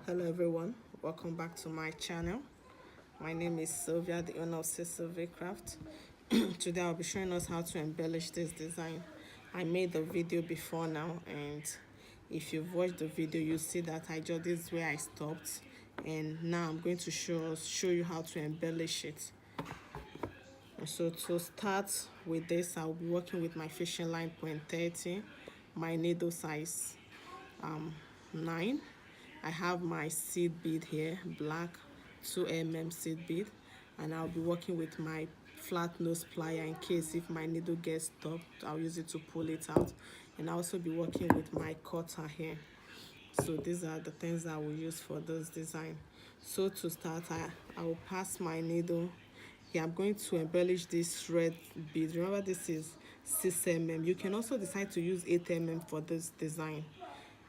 Hello everyone, welcome back to my channel. My name is Sylvia, the owner of CsylvicCraft. Today I'll be showing us how to embellish this design. I made the video before now, and if you've watched the video you see that this is where I stopped, and now I'm going to show you how to embellish it. So to start with this, I'll be working with my fishing line .30, my needle size 9. I have my seed bead here, black 2 mm seed bead, and I'll be working with my flat nose plier in case if my needle gets stopped, I'll use it to pull it out. And I'll also be working with my cutter here. So these are the things that I will use for this design. So to start, I will pass my needle here. I'm going to embellish this red bead. Remember, this is 6 mm. You can also decide to use 8 mm for this design.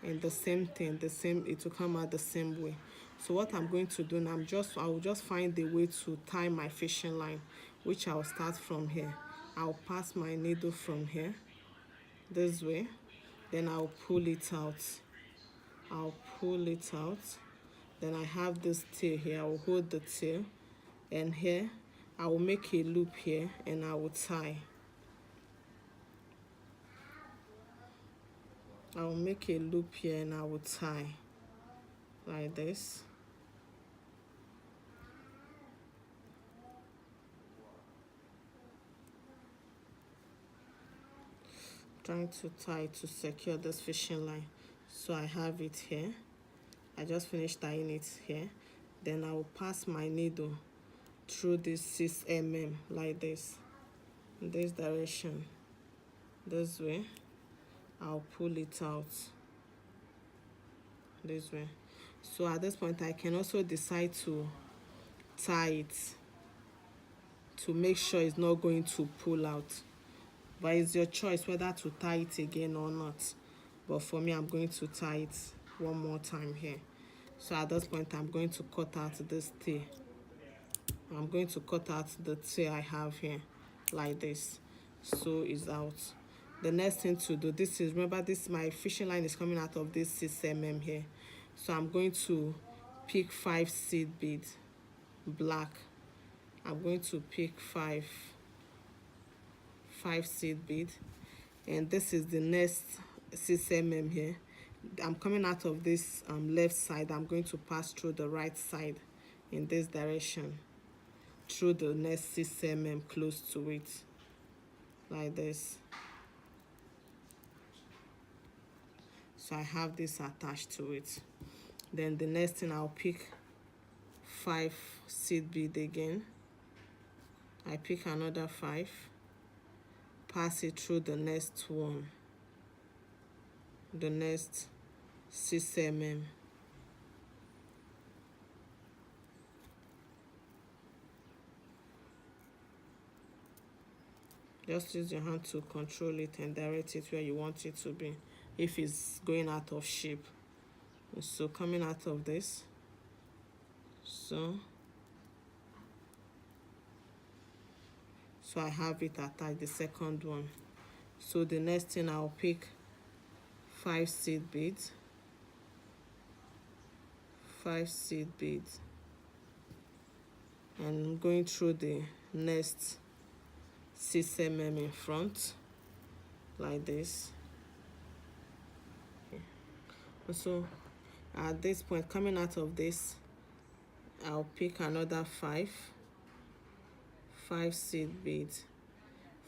And the same thing, it will come out the same way. So what I'm going to do now, I will just find the way to tie my fishing line, which I'll start from here. I'll pass my needle from here this way, then I'll pull it out. Then I have this tail here. I will hold the tail, and here I will make a loop here, and I will tie. I will make a loop here and I will tie like this. Trying to tie to secure this fishing line. So I have it here. I just finished tying it here. Then I will pass my needle through this 6 mm like this, in this direction, this way. I'll pull it out this way. So at this point I can also decide to tie it to make sure it's not going to pull out, but it's your choice whether to tie it again or not. But for me, I'm going to tie it one more time here. So at this point I'm going to cut out this tail. I'm going to cut out the tail I have here like this, so it's out. The next thing to do, remember my fishing line is coming out of this 6 mm here. So I'm going to pick 5 seed beads, black. I'm going to pick 5 seed beads, and this is the next 6 mm here. I'm coming out of this left side. I'm going to pass through the right side in this direction, through the next 6 mm close to it, like this. So I have this attached to it. Then the next thing, I'll pick 5 seed bead again. I pick another 5, pass it through the next one, the next 6 mm. Just use your hand to control it and direct it where you want it to be if it's going out of shape. So coming out of this, so I have it attached, the second one. So the next thing, I'll pick 5 seed beads, 5 seed beads, and I'm going through the next 6 mm in front like this. So at this point, coming out of this, I'll pick another 5 seed beads,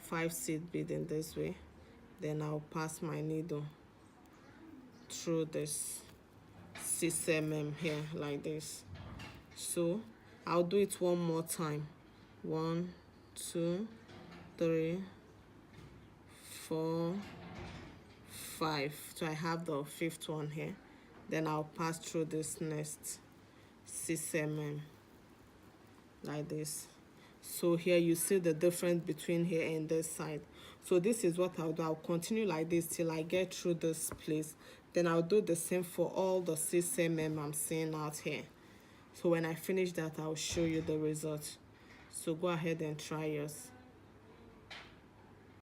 5 seed beads in this way. Then I'll pass my needle through this 6 mm here like this. So I'll do it one more time. 1, 2, 3, 4, 5. So I have the 5th one here. Then I'll pass through this next 6 mm like this. So here you see the difference between here and this side. So this is what I'll do. I'll continue like this till I get through this place. Then I'll do the same for all the 6 mm I'm seeing out here. So when I finish that, I'll show you the result. So go ahead and try yours.